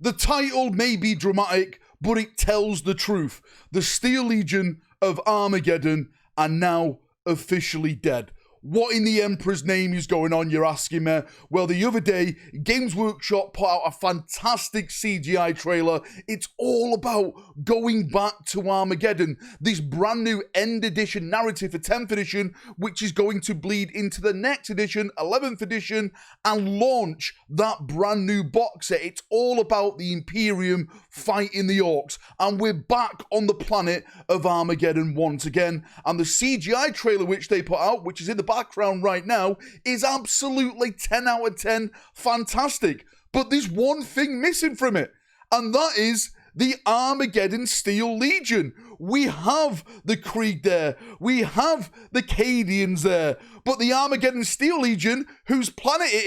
The title may be dramatic, but it tells the truth. The Steel Legion of Armageddon are now officially dead. What in the Emperor's name is going on, you're asking me? Well, the other day, Games Workshop put out a fantastic CGI trailer. It's all about going back to Armageddon, this brand new end edition narrative for 10th edition, which is going to bleed into the next edition, 11th edition, and launch that brand new box set. It's all about the Imperium fighting the Orcs, and we're back on the planet of Armageddon once again. And the CGI trailer which they put out, which is in the background right now, is absolutely 10 out of 10 fantastic. But there's one thing missing from it, and that is the Armageddon Steel Legion. We have the Krieg there, we have the Cadians there, but the Armageddon Steel Legion, whose planet it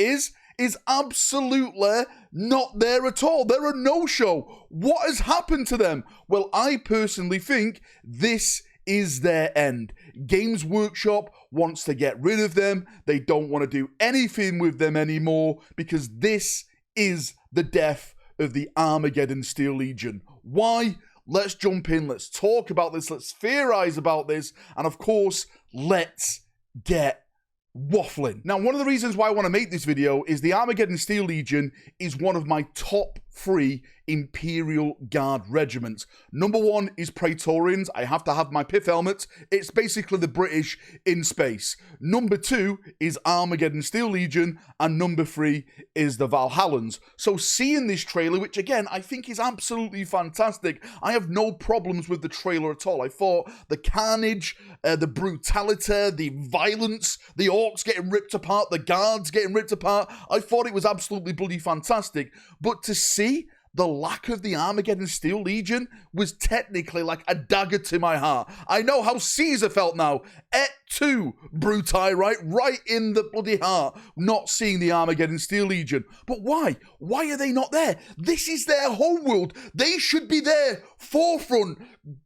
is absolutely not there at all. They're a no-show. What has happened to them? Well, I personally think this is their end. Games Workshop wants to get rid of them. They don't want to do anything with them anymore because this is the death of the Armageddon Steel Legion. Why? Let's jump in. Let's talk about this. Let's theorize about this. And of course, let's get waffling. Now, one of the reasons why I want to make this video is the Armageddon Steel Legion is one of my top 3 Imperial Guard regiments. Number 1 is Praetorians. I have to have my pith helmet. It's basically the British in space. Number 2 is Armageddon Steel Legion, and number 3 is the Valhallans. So seeing this trailer, which again I think is absolutely fantastic, I have no problems with the trailer at all. I thought the carnage, the brutality, the violence, the Orcs getting ripped apart, the guards getting ripped apart, I thought it was absolutely bloody fantastic. But to see the lack of the Armageddon Steel Legion was technically like a dagger to my heart. I know how Caesar felt now. Et tu, Brutai, right in the bloody heart, not seeing the Armageddon Steel Legion. But why? Why are they not there? This is their homeworld. They should be there, forefront,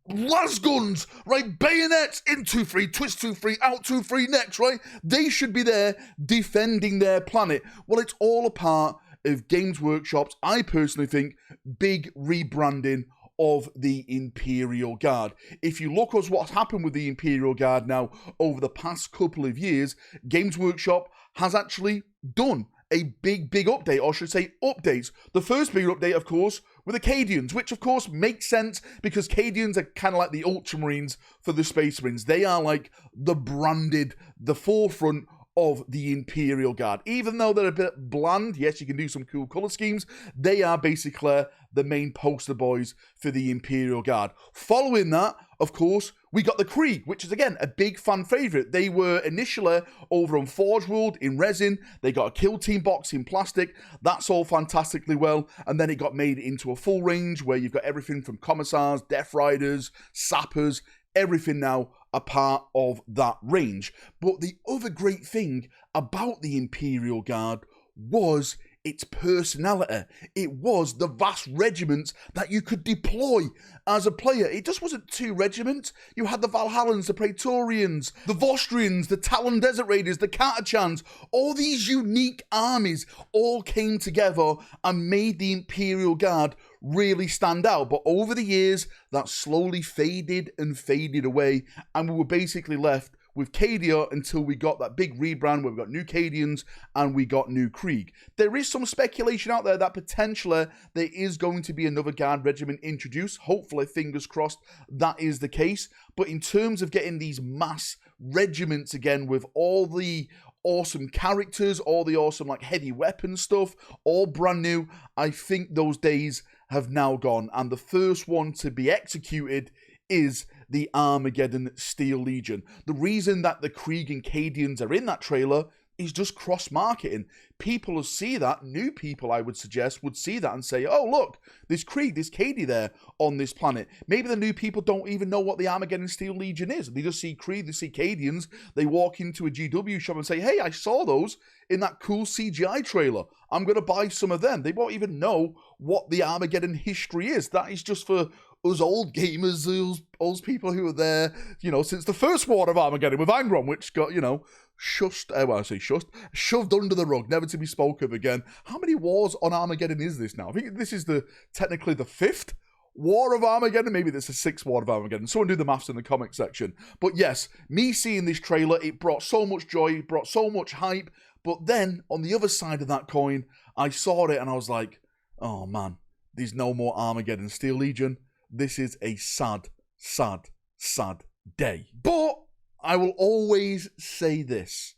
las guns, right? Bayonets, in 2-3, twist 2-3, out 2-3 next, right? They should be there defending their planet. Well, it's all a part of Games Workshop's, I personally think, big rebranding of the Imperial Guard. If you look at what's happened with the Imperial Guard now over the past couple of years, Games Workshop has actually done a big update, or should I say updates. The first big update, of course, were the Cadians, which of course makes sense because Cadians are kind of like the Ultramarines for the Space Marines. They are like the forefront of the Imperial Guard. Even though they're a bit bland, yes, you can do some cool color schemes, they are basically the main poster boys for the Imperial Guard. Following that, of course, we got the Krieg, which is, again, a big fan favorite. They were initially over on Forge World in resin. They got a Kill Team box in plastic. That's all fantastically well. And then it got made into a full range where you've got everything from Commissars, Death Riders, Sappers, everything now a part of that range. But the other great thing about the Imperial Guard was its personality. It was the vast regiments that you could deploy as a player. It just wasn't 2 regiments. You had the Valhallans, the Praetorians, the Vostrians, the Talon Desert Raiders, the Katachans. All these unique armies all came together and made the Imperial Guard really stand out. But over the years, that slowly faded and faded away, and we were basically left with Cadia until we got that big rebrand where we got new Cadians and we got new Krieg. There is some speculation out there that potentially there is going to be another Guard regiment introduced. Hopefully, fingers crossed, that is the case. But in terms of getting these mass regiments again with all the awesome characters, all the awesome like heavy weapon stuff, all brand new, I think those days have now gone. And the first one to be executed is the Armageddon Steel Legion. The reason that the Krieg and Cadians are in that trailer is just cross-marketing. People will see that, new people I would suggest would see that and say, oh look, there's Krieg, there's Cady there on this planet. Maybe the new people don't even know what the Armageddon Steel Legion is. They just see Krieg, they see Cadians, they walk into a GW shop and say, hey, I saw those in that cool CGI trailer. I'm going to buy some of them. They won't even know what the Armageddon history is. That is just for us old gamers, us people who were there, you know, since the first War of Armageddon with Angron, which got, you know, shoved under the rug, never to be spoke of again. How many wars on Armageddon is this now? I think this is technically the 5th War of Armageddon. Maybe this is the 6th War of Armageddon. Someone do the maths in the comment section. But yes, me seeing this trailer, it brought so much joy, it brought so much hype. But then, on the other side of that coin, I saw it and I was like, oh man, there's no more Armageddon Steel Legion. This is a sad, sad, sad day. But I will always say this.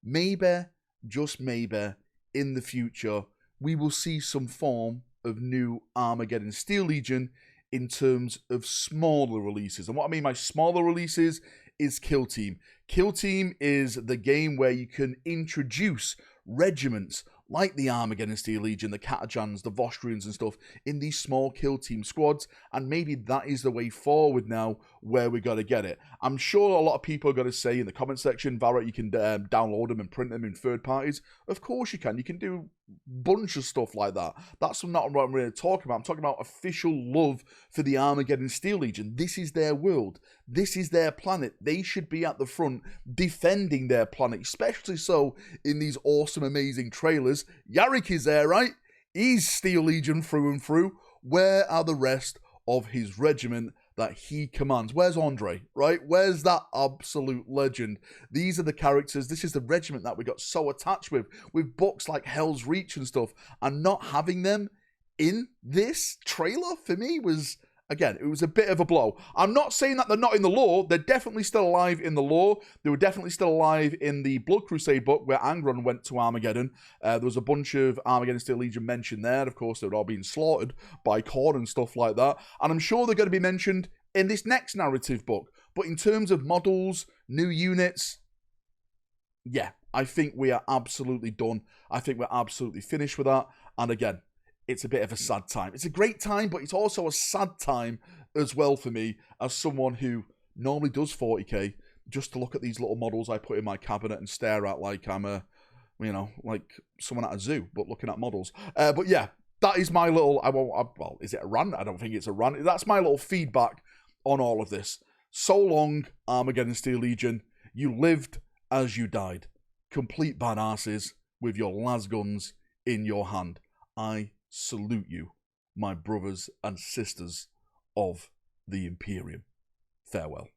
Maybe, just maybe, in the future, we will see some form of new Armageddon Steel Legion in terms of smaller releases. And what I mean by smaller releases is Kill Team. Kill Team is the game where you can introduce regiments like the Armageddon Steel Legion, the Katajans, the Vostrians and stuff in these small Kill Team squads, and maybe that is the way forward now where we got to get it. I'm sure a lot of people are going to say in the comment section, Valrak, you can download them and print them in third parties. Of course you can. You can do a bunch of stuff like that. That's not what I'm really talking about. I'm talking about official love for the Armageddon Steel Legion. This is their world. This is their planet. They should be at the front defending their planet, especially so in these awesome, amazing trailers. Yarrick is there, right? He's Steel Legion through and through. Where are the rest of his regiment that he commands? Where's Andre, right? Where's that absolute legend? These are the characters. This is the regiment that we got so attached with books like Hell's Reach and stuff, and not having them in this trailer for me was, again, it was a bit of a blow. I'm not saying that they're not in the lore. They're definitely still alive in the lore. They were definitely still alive in the Blood Crusade book where Angron went to Armageddon. There was a bunch of Armageddon Steel Legion mentioned there. Of course, they were all being slaughtered by Khorne and stuff like that. And I'm sure they're going to be mentioned in this next narrative book. But in terms of models, new units, yeah, I think we are absolutely done. I think we're absolutely finished with that. And again, it's a bit of a sad time. It's a great time, but it's also a sad time as well for me as someone who normally does 40k just to look at these little models I put in my cabinet and stare at like I'm a, you know, like someone at a zoo, but looking at models. But yeah, that is my little, well, is it a rant? I don't think it's a rant. That's my little feedback on all of this. So long, Armageddon Steel Legion. You lived as you died. Complete badasses with your las guns in your hand. I salute you, my brothers and sisters of the Imperium. Farewell.